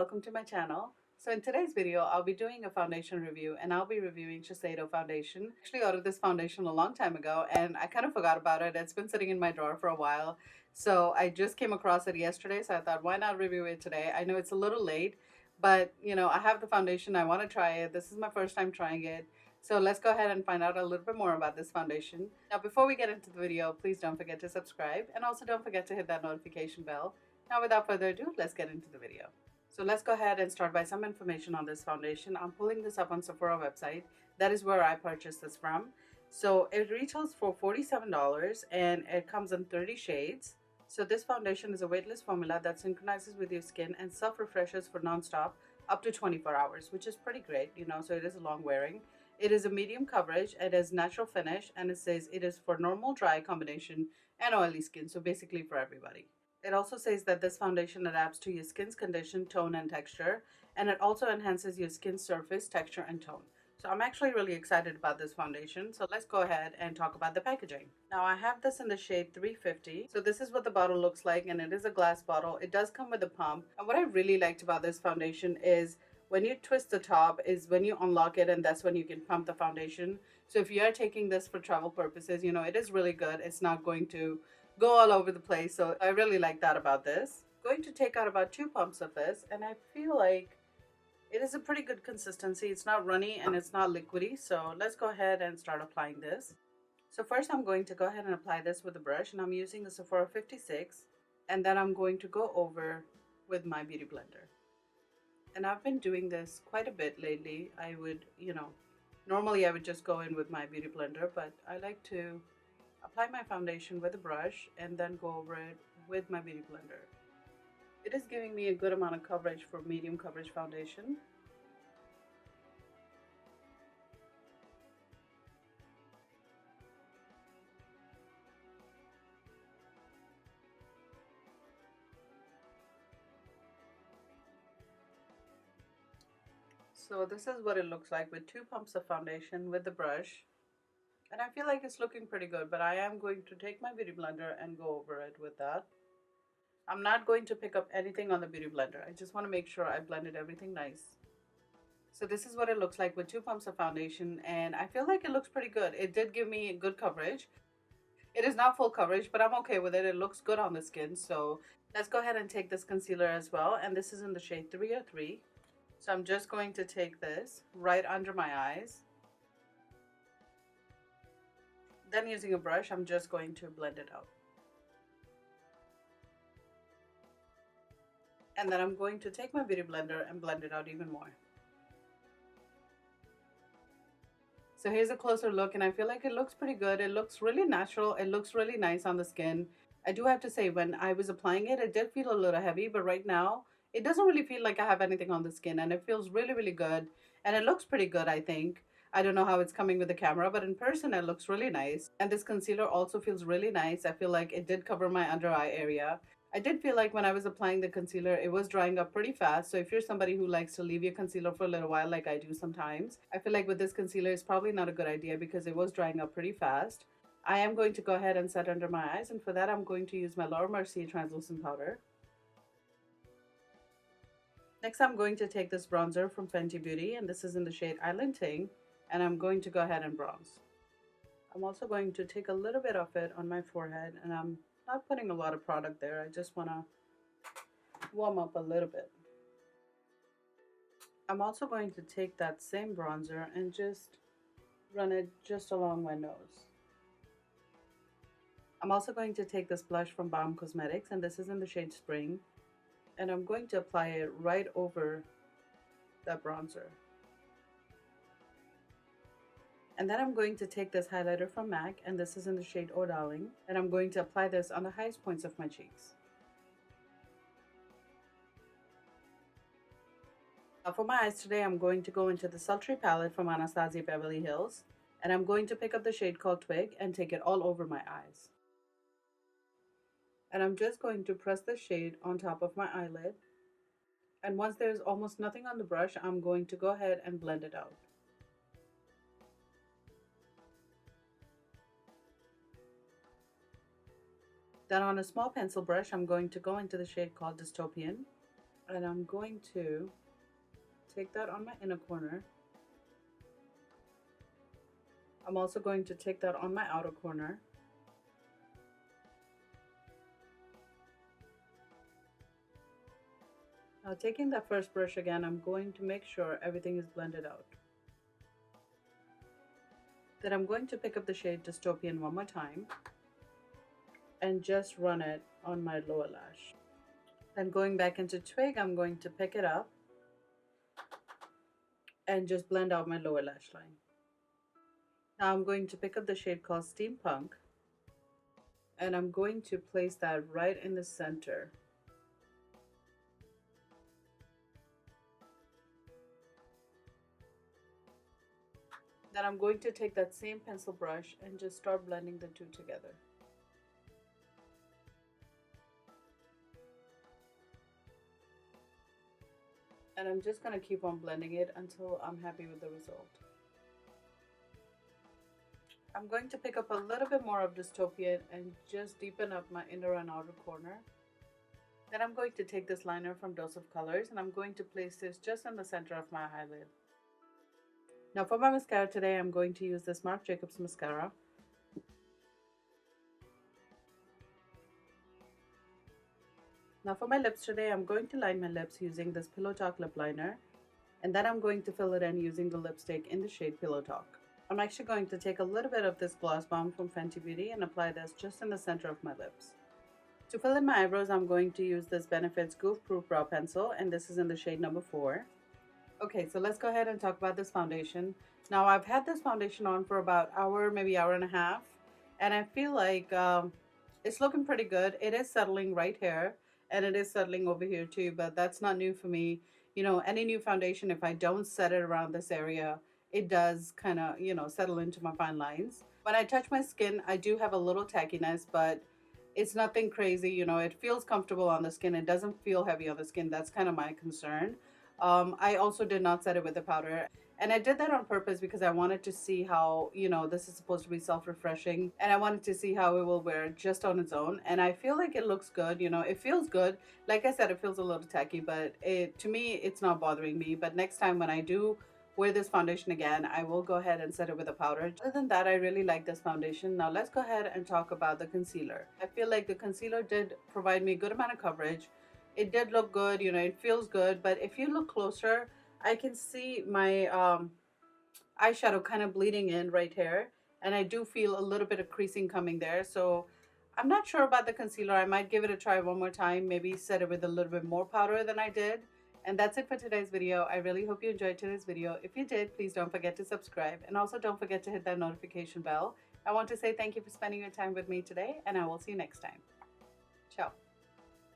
welcome to my channel. So in today's video, I'll be doing a foundation review and I'll be reviewing Shiseido foundation. I actually ordered this foundation a long time ago and I kind of forgot about it. It's been sitting in my drawer for a while. So I just came across it yesterday, so I thought, why not review it today? I know it's a little late, but I have the foundation. I want to try it. This is my first time trying it. So let's go ahead and find out a little bit more about this foundation. Now, before we get into the video, please don't forget to subscribe and also don't forget to hit that notification bell. Now, without further ado, let's get into the video. So let's go ahead and start by some information on this foundation. I'm pulling this up on Sephora website. That is where I purchased this from. So it retails for $47 and it comes in 30 shades. So this foundation is a weightless formula that synchronizes with your skin and self-refreshes for non-stop up to 24 hours, which is pretty great, so it is long wearing. It is a medium coverage, it has natural finish, and it says it is for normal, dry, combination, and oily skin, so basically for everybody. It also says that this foundation adapts to your skin's condition, tone, and texture, and it also enhances your skin's surface, texture, and tone. So I'm actually really excited about this foundation. So let's go ahead and talk about the packaging. Now I have this in the shade 350. So this is what the bottle looks like, and it is a glass bottle. It does come with a pump. And what I really liked about this foundation is when you twist the top is when you unlock it, and that's when you can pump the foundation. So if you are taking this for travel purposes, it is really good. It's not going to go all over the place. So I really like that about this. I'm going to take out about 2 pumps of this, and I feel like it is a pretty good consistency. It's not runny and it's not liquidy. So let's go ahead and start applying this. So first I'm going to go ahead and apply this with a brush, and I'm using the Sephora 56, and then I'm going to go over with my beauty blender. And I've been doing this quite a bit lately. I would, normally I would just go in with my beauty blender, but I like to apply my foundation with a brush and then go over it with my beauty blender. It is giving me a good amount of coverage for medium coverage foundation. So this is what it looks like with 2 pumps of foundation with the brush. And I feel like it's looking pretty good, but I am going to take my beauty blender and go over it with that. I'm not going to pick up anything on the beauty blender. I just want to make sure I blended everything nice. So this is what it looks like with 2 pumps of foundation, and I feel like it looks pretty good. It did give me good coverage. It is not full coverage, but I'm okay with it. It looks good on the skin. So let's go ahead and take this concealer as well, and this is in the shade 303. So I'm just going to take this right under my eyes. Then using a brush, I'm just going to blend it out. And then I'm going to take my beauty blender and blend it out even more. So here's a closer look, and I feel like it looks pretty good. It looks really natural. It looks really nice on the skin. I do have to say, when I was applying it, it did feel a little heavy, but right now it doesn't really feel like I have anything on the skin, and it feels really, really good. And it looks pretty good, I think. I don't know how it's coming with the camera, but in person it looks really nice. And this concealer also feels really nice. I feel like it did cover my under eye area. I did feel like when I was applying the concealer, it was drying up pretty fast. So if you're somebody who likes to leave your concealer for a little while, like I do sometimes, I feel like with this concealer, it's probably not a good idea because it was drying up pretty fast. I am going to go ahead and set under my eyes, and for that, I'm going to use my Laura Mercier translucent powder. Next, I'm going to take this bronzer from Fenty Beauty, and this is in the shade Island Ting, and I'm going to go ahead and bronze. I'm also going to take a little bit of it on my forehead, and I'm not putting a lot of product there. I just want to warm up a little bit. I'm also going to take that same bronzer and just run it just along my nose. I'm also going to take this blush from Balm Cosmetics, and this is in the shade Spring, and I'm going to apply it right over that bronzer. And then I'm going to take this highlighter from MAC, and this is in the shade Oh Darling, and I'm going to apply this on the highest points of my cheeks. Now for my eyes today, I'm going to go into the Sultry palette from Anastasia Beverly Hills, and I'm going to pick up the shade called Twig and take it all over my eyes. And I'm just going to press the shade on top of my eyelid. And once there's almost nothing on the brush, I'm going to go ahead and blend it out. Then on a small pencil brush, I'm going to go into the shade called Dystopian. And I'm going to take that on my inner corner. I'm also going to take that on my outer corner. Now taking that first brush again, I'm going to make sure everything is blended out. Then I'm going to pick up the shade Dystopian one more time and just run it on my lower lash. Then going back into Twig, I'm going to pick it up and just blend out my lower lash line. Now I'm going to pick up the shade called Steampunk and I'm going to place that right in the center. Then I'm going to take that same pencil brush and just start blending the two together. And I'm just going to keep on blending it until I'm happy with the result. I'm going to pick up a little bit more of Dystopian and just deepen up my inner and outer corner. Then I'm going to take this liner from Dose of Colors and I'm going to place this just in the center of my eyelid. Now for my mascara today, I'm going to use this Marc Jacobs mascara. Now for my lips today, I'm going to line my lips using this Pillow Talk lip liner. And then I'm going to fill it in using the lipstick in the shade Pillow Talk. I'm actually going to take a little bit of this gloss bomb from Fenty Beauty and apply this just in the center of my lips. To fill in my eyebrows, I'm going to use this Benefit's Goof Proof Brow Pencil, and this is in the shade number 4. Okay, so let's go ahead and talk about this foundation. Now, I've had this foundation on for about an hour, maybe hour and a half, and I feel like it's looking pretty good. It is settling right here, and it is settling over here too, but that's not new for me. You know, any new foundation, if I don't set it around this area, it does kind of, you know, settle into my fine lines. When I touch my skin, I do have a little tackiness, but it's nothing crazy. You know, it feels comfortable on the skin. It doesn't feel heavy on the skin. That's kind of my concern. I also did not set it with the powder. And I did that on purpose because I wanted to see how, you know, this is supposed to be self-refreshing. And I wanted to see how it will wear just on its own. And I feel like it looks good. You know, it feels good. Like I said, it feels a little tacky, but to me, it's not bothering me. But next time when I do wear this foundation again, I will go ahead and set it with a powder. Other than that, I really like this foundation. Now let's go ahead and talk about the concealer. I feel like the concealer did provide me a good amount of coverage. It did look good, you know, it feels good, but if you look closer, I can see my eyeshadow kind of bleeding in right here, and I do feel a little bit of creasing coming there. So I'm not sure about the concealer. I might give it a try one more time, maybe set it with a little bit more powder than I did. And that's it for today's video. I really hope you enjoyed today's video. If you did, please don't forget to subscribe, and also don't forget to hit that notification bell. I want to say thank you for spending your time with me today, and I will see you next time. Ciao.